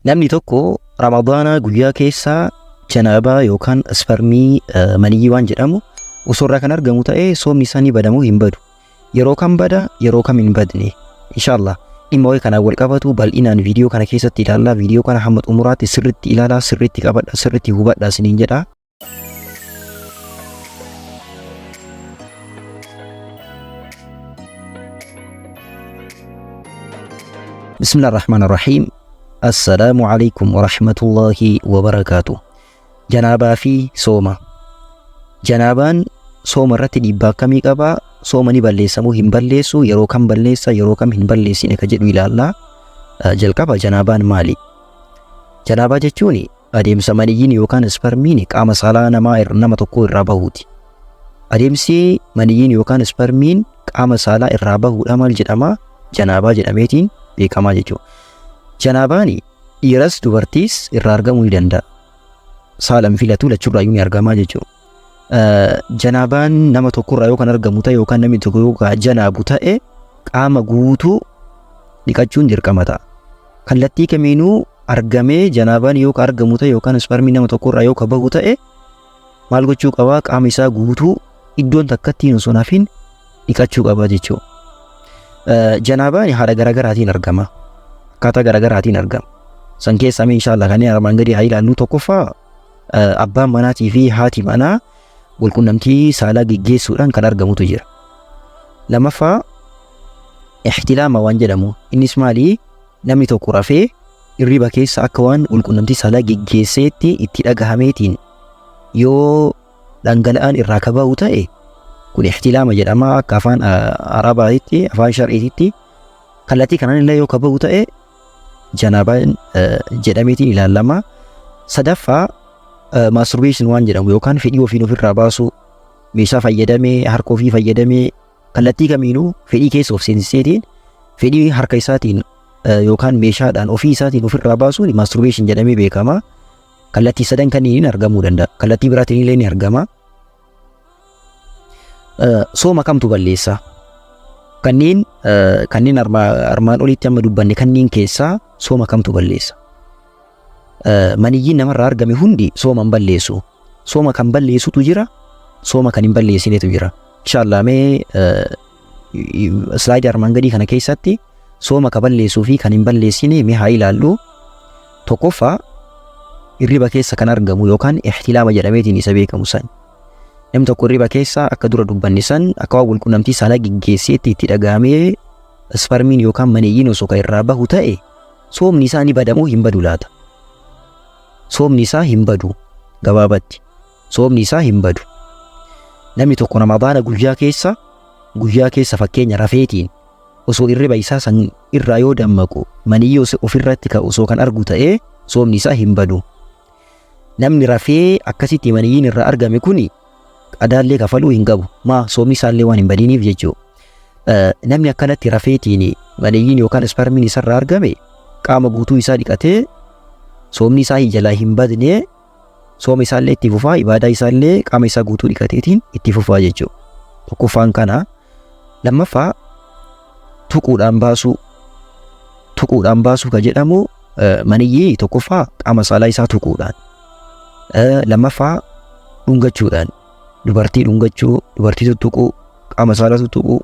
Namni tokko Ramadaana guyyaa keessaa janaabaa yookaan ispermii maniyyii waan jedhamu osoo irraa kan argamu ta'ee soomni isaa ni badamu hin badu. Yeroo kam bada, yeroo kam hin badne. Inshallah dhimma wayii kanaan wal qabatu bal'inaan viidiyoo kana keessatti ilaallaa. Viidiyoo kana hamma xumuraatti sirriitti ilaalaa, sirriitti qabadhaa, sirriitti hubadhaa isiniin jedha. Bismillahirrahmanirrahim. Assalamualaikum warahmatullahi wabarakatuh. Janaabaa fi sooma. Janaabaan sooma irratti dhiibbaa akkamii qaba? Sooma ni balleessamuu hin balleessu? Yeroo kam balleessa, yeroo kam hin balleessine ka jedhu ilaallaa. Jalqaba janaabaan maali? Janaabaa jechuun adeemsa maniyyiin yookaan ispermiin qaama saalaa nama tokko irraa bahuuti. Adeemsi maniyyiin yookaan ispermiin qaama saalaa irraa bahuudha maal jedhama? Janaabaa jedhameetiin beekamaa jechuudha. Janaabaan dhiiras dubartiis irraa argamuu ni danda'a. Saalan filatu lachuurraa ni argamaa jechuudha. Janaabaan nama tokkorraa yoo kan argamu ta'e yookaan namni tokko yoo janaabu ta'e qaama guutuu dhiqachuun dirqama ta'a. Kallattii kamiinuu argamee janaabaan yoo kan argamu ta'e yookaan ispermiin nama tokkorraa yoo kan bahu ta'e maal gochuu qabaa? Qaama isaa guutuu iddoon takkattiin osoo nafin dhiqachuu qabaa jechuudha. Janaabaan haala garaagaraatiin argama. Akkaataa garaagaraatiin argama. San keessaa inshallah kanneen armaan gadii haa ilaallu. Tokkoffaa abbaan manaatii fi haati manaa walqunnamtii saalaa geggeessuudhaan kan argamutu jira. Lamaffaa ihtilaama waan jedhamu. Innis maali? Namni tokko rafee hirriba keessa akka waan walqunnamtii saalaa geggeesseetti itti dhagahameetiin yoo dhangala'aan irraa kabahu ta'e kun ihtilaama jedhama. Akka afaan arabaatti, afaan shar'iitti kallattii kanaan illee yoo kabahu ta'e janaabaan jedhameetiin ilaalama. Sadaffaa masturbation waan jedhamu yookaan fedhii ofiin ofirraa baasu, meeshaa fayyadamee, harka ofii fayyadamee kallattii kamiinuu fedhii keessa of seensiseetiin fedhii harka isaatiin yookaan meeshaadhaan ofii isaatiin ofirraa baasuun masturbation jedhamee beekama. Kallattii sadan kanniin argamuu danda'a. Kallattii biraatiin illee ni argama. Sooma kamtu balleessa? Kanneen armaan olitti amma dubbanne kanneen keessaa sooma kamtu balleessa? Maniyyiin namarraa argame hundi sooma hin balleessu. Sooma kan balleessutu jira, sooma kan hin balleessinetu jira. Inshallah mee slaayidii armaan gadii kana keessatti sooma ka balleessuu fi kan hin balleessine mee haa ilaallu. Tokkoffaa hirriba keessa kan argamu yookaan ihtilaama jedhameetiin isa beekamu san. Namni tokko hirriba keessa akka dura dubbanne san akka waan walqunnamtii saalaa geggeesseetti itti dhagahamee ispermiin yookaan maniyyiin osoo kan irraa bahu ta'e soomni isaa ni badamoo hin badu laata? Soomni isaa hin badu. Gabaabatti soomni isaa hin badu. Namni tokko Ramadaana guyyaa keessa fakkeenya rafeetiin osoo hirriba isaa san irraa yoo dammaqu maniyyii ofirratti osoo kan argu ta'e soomni isaa hin badu. Namni rafee akkasitti maniyyiin irraa argame kuni qadaallee kafaluu hin qabu. Soomni isaallee waan hin badiniif jechuudha. Namni akkanatti rafeetiin maniyyiin yookaan ispermiin isarraa argame qaama guutuu isaa dhiqatee soomni isaa jalaa hin badne sooma isaallee itti fufaa, ibaadaa isaallee qaama isaa guutuu dhiqateetiin itti fufaa jechuudha. Tokkoffaan kana. Lammaffaa tuquudhaan baasuu ka jedhamu maniyyii tokkoffaa qaama saalaa isaa tuquudhaan. Lammaffaa dhungachuudhaan. Dubartii dhungachuu, dubartii tuttuquu, qaama saalaa tuttuquu.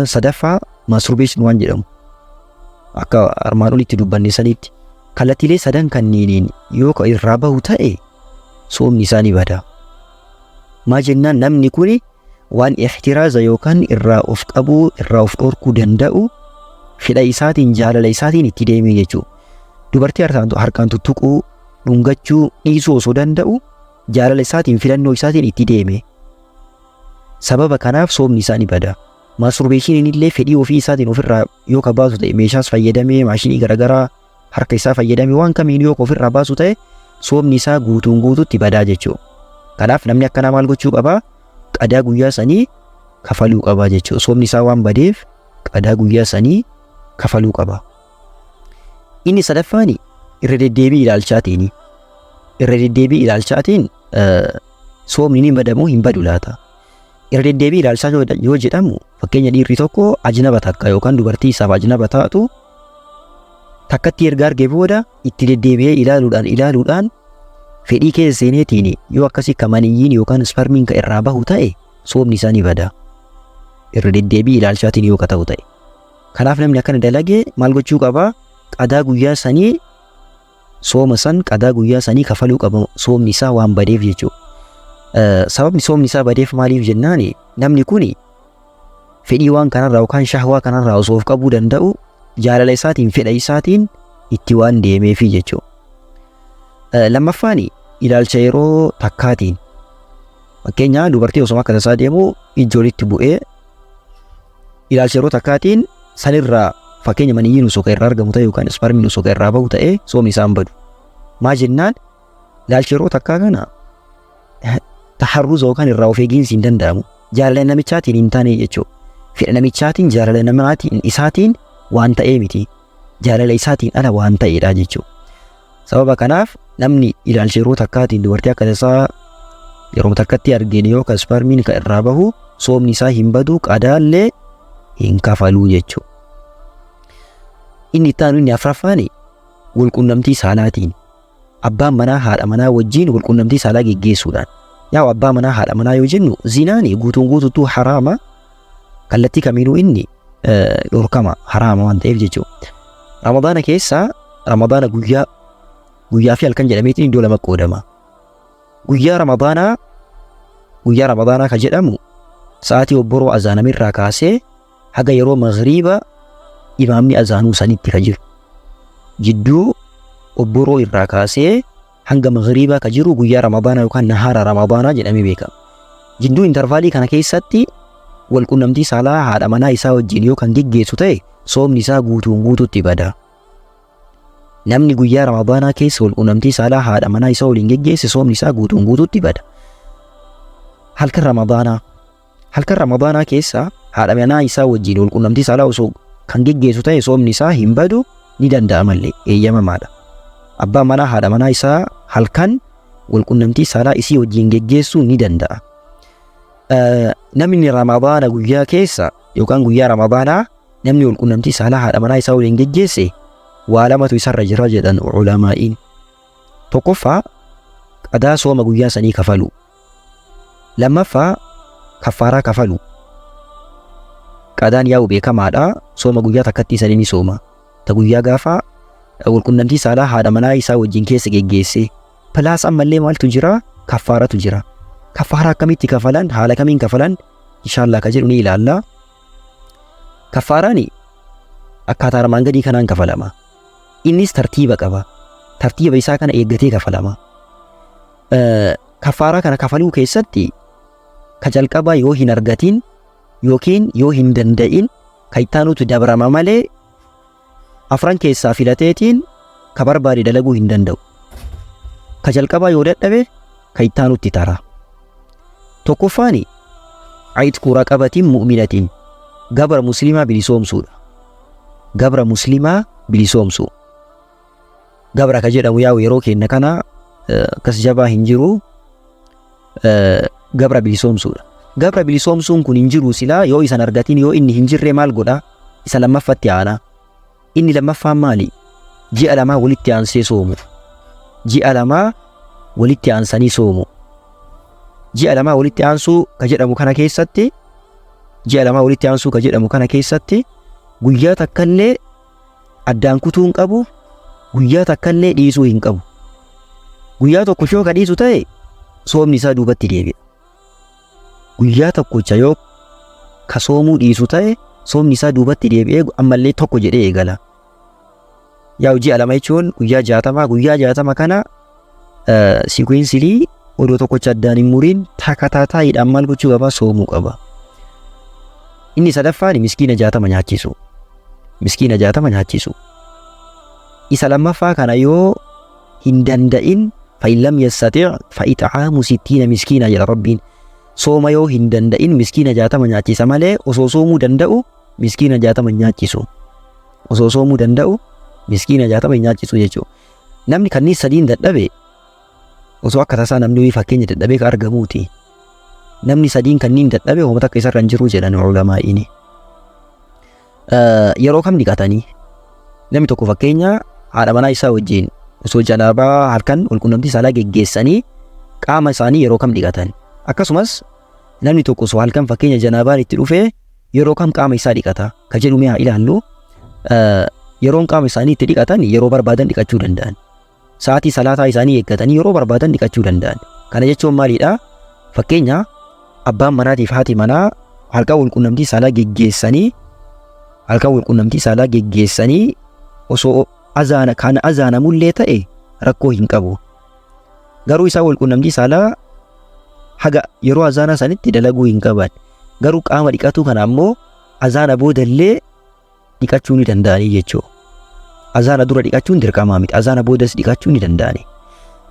Sadaffaa masturbation waan jedhamu. Akka armaan olitti dubbanne sanitti kallattiilee sadan kanniiniin yoo irraa bahu ta'e soomni isaa ni bada. Maa jennaan namni kuni waan ihtiraaza yookaan irraa of qabuu, irraa of dhorkuu danda'u fedha isaatiin, jaalala isaatiin itti deemee jechuudha. Dubartii harkaan tuttuquu, dhungachuu dhiisuu osoo danda'u jaalala isaatiin, filannoo isaatiin itti deeme. Sababa kanaaf soomni isaa ni bada. Masturbationiin illee fedhii ofii isaatiin ofirraa yoo ka baasu ta'e meeshaas fayyadamee, maashinii garaagaraa harka isaa fayyadamee waan kamiin yoo ofirraa baasu ta'e soomni isaa guutuutti badaa jechuudha. Kanaaf namni akkanaa maal gochuu qabaa? Qadaa guyyaa sanii kafaluu qabaa jechuudha. Soomni isaa waan badeef qadaa guyyaa sanii kafaluu qabaa. Inni sadaffaan irra deddeebii ilaalchaatiin soomni ni badamoo hin badu laata? Irra deddeebii ilaalchaa yoo jedhamu fakkeenya dhiirri tokko ajnaba takka yookaan dubartii isaaf ajnaba taatu takkatti erga argee booda itti deddeebi'ee ilaaluudhaan fedhii keessa seeneetiin yoo akkasii kamaniyyiin yookaan isparmiin ka irraa bahu ta'e soomni isaa ni bada. Irra deddeebii ilaalchaatiin yoo ka ta'u ta'e. Kanaaf namni akkana dalagee maal gochuu qaba? Qadaa guyyaa sanii sooma san qadaa guyyaa sanii kafaluu qaba soomni isaa waan badeef jechuudha. Sababni soomni isaa badeef maaliif jennaani namni kuni fedhii waan kanarraa yookaan shahwaa kanarraa osoo of qabuu danda'u jaalala isaatiin fedha isaatiin itti waan deemeefi jechuudha. Lammaffaan ilaalcha yeroo takkaatiin fakkeenyaa dubartii osoo akka tasaa deemu ijoollitti bu'ee ilaalcha yeroo takkaatiin sanirraa fakkeenya maniyyiin osoo ka irraa argamu ta'e yookaan isparmiin osoo ka irraa bahu ta'e soomni isaa hin badu. Maa jennaan ilaalcha yeroo takkaa kana taharruza yookaan irraa of eegiinsi hin danda'amu. Jaalala namichaatiin hin taane jechuudha. Fedha namichaatiin jaalala namaatiin isaatiin waan ta'ee miti. Jaalala isaatiin ala waan ta'eedha jechuudha. Sababa kanaaf namni ilaalcha yeroo takkaatiin dubartii akka tasaa yeroo takkatti argeen yookaan isparmiin ka irraa bahu soomni isaa hin badu qadaallee hin kafaluu jechuudha. Inni ittaanu inni afuraffaan walqunnamtii saalaatiin abbaan manaa haadha manaa wajjin walqunnamtii saalaa geggeessuudhaan. Yaa abbaa manaa haadha manaa yoo jennu zinaani guutuun guutuutu haraama kallattii kamiinuu inni dhorkama haraama waan ta'eef jechuudha. Ramadaana keessaa Ramadaana guyyaa fi halkan jedhameetiin iddoo lama qoodama. Guyyaa Ramadaanaa kan jedhamu sa'aatii obboroo azaanamirraa kaasee haga yeroo maghriiba imaamni azaanuu sanitti ka jiru. Jidduu obboroo irraa kaasee hanga maghriibaa ka jiru guyyaa Ramadaanaa yookaan nahaara Ramadaanaa jedhamee beekama. Jidduu intervaalii kana keessatti walqunnamtii saalaa haadha manaa isaa wajjin yoo kan geggeessu ta'e soomni isaa guutuun guutuutti bada. Namni guyyaa Ramadaanaa keessa walqunnamtii saalaa haadha manaa isaa waliin geggeesse soomni isaa guutuun guutuutti bada. Halkan Ramadaanaa keessa haadha manaa isaa wajjin walqunnamtii saalaa osoo kan geggeessu ta'e soomni isaa hin badu ni danda'a malee eeyyamamaadha. Abbaan manaa haadha manaa isaa halkan walqunnamtii saalaa isii wajjin geggeessuu ni danda'a. Namni Ramadaana guyyaa keessa yookaan guyyaa Ramadaanaa namni walqunnamtii saalaa haadha manaa isaa waliin geggeesse waa lamatu isarra jira jedhan ulamaa'iin. Tokkoffaa qadaa sooma guyyaa sanii kafalu. Lammaffaa kaffaaraa kafalu. Qadaan yaa'u beekamaadha. Sooma guyyaa takkatti sanii ni sooma. Ta guyyaa gaafa walqunnamtii saalaa haadha manaa isaa wajjin keessa geggeesse. Pilaas ammallee maaltu jira? Kaffaaratu jira. Kaffaaraa akkamitti kafalan? Haala kamiin kafalan? Inshaallah ka jedhu ni ilaalla. Kaffaaraan akkaataa armaan gadii kanaan kafalama. Innis tartiiba qaba. Tartiiba isaa kana eeggatee kafalama. Kaffaaraa kana kafaluu keessatti ka jalqabaa yoo hin argatin yookiin yoo hin danda'in ka ittaanutu dabrama malee afran keessaa filateetiin ka barbaade dalaguu hin danda'u. Ka jalqabaa yoo dadhabe ka ittaanutti tara. Tokkoffaani ayitku raqabatiin mu'minatiin gabra muslimaa bilisoomsuudha. Gabra muslimaa bilisoomsuu. Gabra ka jedhamu yaa'u yeroo kenna kana akkas jabaa hin jiru gabra bilisoomsuudha. Gabra bilisoomsuun kun hin jiru silaa yoo isan argatin yoo inni hin jirre maal godha? Isa lammaffatti aana. Inni lammaffaan maali? Ji'a lamaa walitti aansee soomu. Ji'a lamaa walitti aansanii soomu. Ji'a lamaa walitti aansuu ka jedhamu kana keessatti guyyaa takkallee addaan kutuu hin qabu. Guyyaa takkallee dhiisuu hin qabu. Guyyaa tokko yoo ka dhiisu ta'e soomni isaa duubatti deebi'a. Guyyaa tokkocha yoo ka soomuu dhiisu ta'e soomni isaa duubatti deebi'ee ammallee tokko jedhee eegala. Yaa'u ji'a lama jechuun guyyaa 60 kana sikweensilii odoo tokkocha addaan hin muriin taataayiidhaan maal gochuu qaba? Soomuu qaba. Inni sadaffaan miskiina 60 nyaachisu. Miskiina 60 nyaachisu. Isa lammaffaa kana yoo hin danda'in fa'in lam yastati' fa'it'aamu 60 miskiina jedha Rabbiin. Sooma yoo hin danda'in miskiina 60 nyaachisa malee osoo soomuu danda'u miskiina 60 nyaachisu. Osoo soomuu danda'u miskiina 60 nyaachisu jechuudha. Namni kanneen sadiin dadhabe osoo akka tasaa namni fakkeenya dadhabee ka argamuuti. Namni sadiin kanneen dadhabe hoomata akka isarra hin jiru jedhan ulamaa'iin. Yeroo kam dhiqatanii? namni tokko fakkeenya haadha manaa isaa wajjin osoo janaabaa halkan walqunnamtii saalaa geggeessanii qaama isaanii yeroo kam dhiqatan, akkasumas namni tokko osoo halkan fakkeenya janaabaan itti dhufee yeroo kam qaama isaa dhiqata ka jedhu mee haa ilaallu. Yeroon qaama isaanii itti dhiqatan yeroo barbaadan dhiqachuu danda'an, sa'aatii salaataa isaanii eeggatanii yeroo barbaadan dhiqachuu danda'an. Kana jechuun maalidha? Fakkeenya abbaan manaatiif haati manaa halkan walqunnamtii saalaa geggeessanii osoo kana azaanamullee ta'e rakkoo hin qabu. Garuu isaa walqunnamtii saalaa haga yeroo azaanaa sanitti dalaguu hin qaban. Garuu qaama dhiqatu kana ammoo azaana boodallee dhiqachuu ni danda'anii jechuudha. Azaana dura dhiqachuun dirqamaa miti, azaana boodas dhiqachuu ni danda'ani.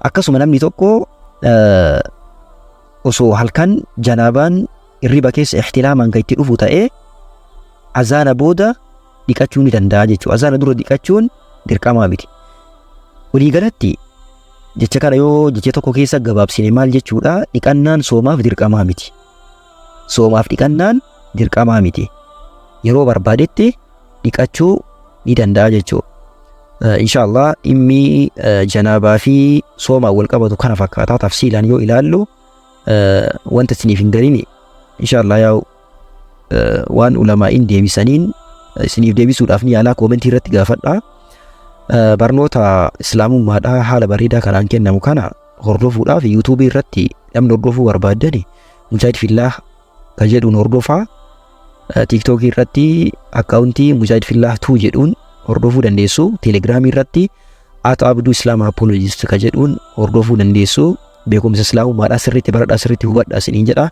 Akkasuma namni tokko osoo halkan janaabaan irriba keessa ihtilaamaan kan itti dhufu ta'ee azaana booda dhiqachuu ni danda'a jechuudha. Azaana dura dhiqachuun dirqamaa miti. Waliigalatti jecha kana yoo jecha tokko keessa gabaabsine maal jechuudha? Dhiqannaan soomaaf dirqamaa miti. Soomaaf dhiqannaan dirqamaa miti. Yeroo barbaadetti dhiqachuu ni danda'a jechuudha. Inshaallah dhimmi janaabaa fi soomaa wal qabatu kana fakkaataa tafsiilaan yoo ilaallu wanta isiniif hin galin inshaallah yaa waan ulamaa'iin deebisaniin isiniif deebisuudhaaf ni yaalaa. Koomentii irratti gaafadha. Barnoota islaamummaadhaa haala bareedaa kanaan kennamu kana hordofuudhaaf yuutuubii irratti namni hordofuu barbaadan Mujaahid Fillaah ka jedhuun hordofaa. TikTokii irratti akkaawuntii Mujaahid Fillaah 2 jedhuun hordofuu dandeessu. Telegiraamii irratti @abduu islaam apologist ka jedhuun hordofuu dandeessu. Beekumsa islaamummaadhaa sirriitti baradhaa, sirriitti hubadhaa isiniin jedha.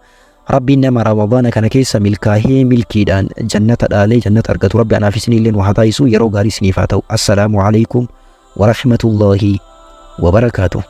Rabbiin nama Ramadaana kana keessa milkaa'ee milkiidhaan jannata dhaalee jannata argatu Rabbi anaaf isinillee waa taasisu. Yeroo gaarii isiniif haa ta'u. Assalaamu alaykum wa rahmatullaahi wa barakaatuh.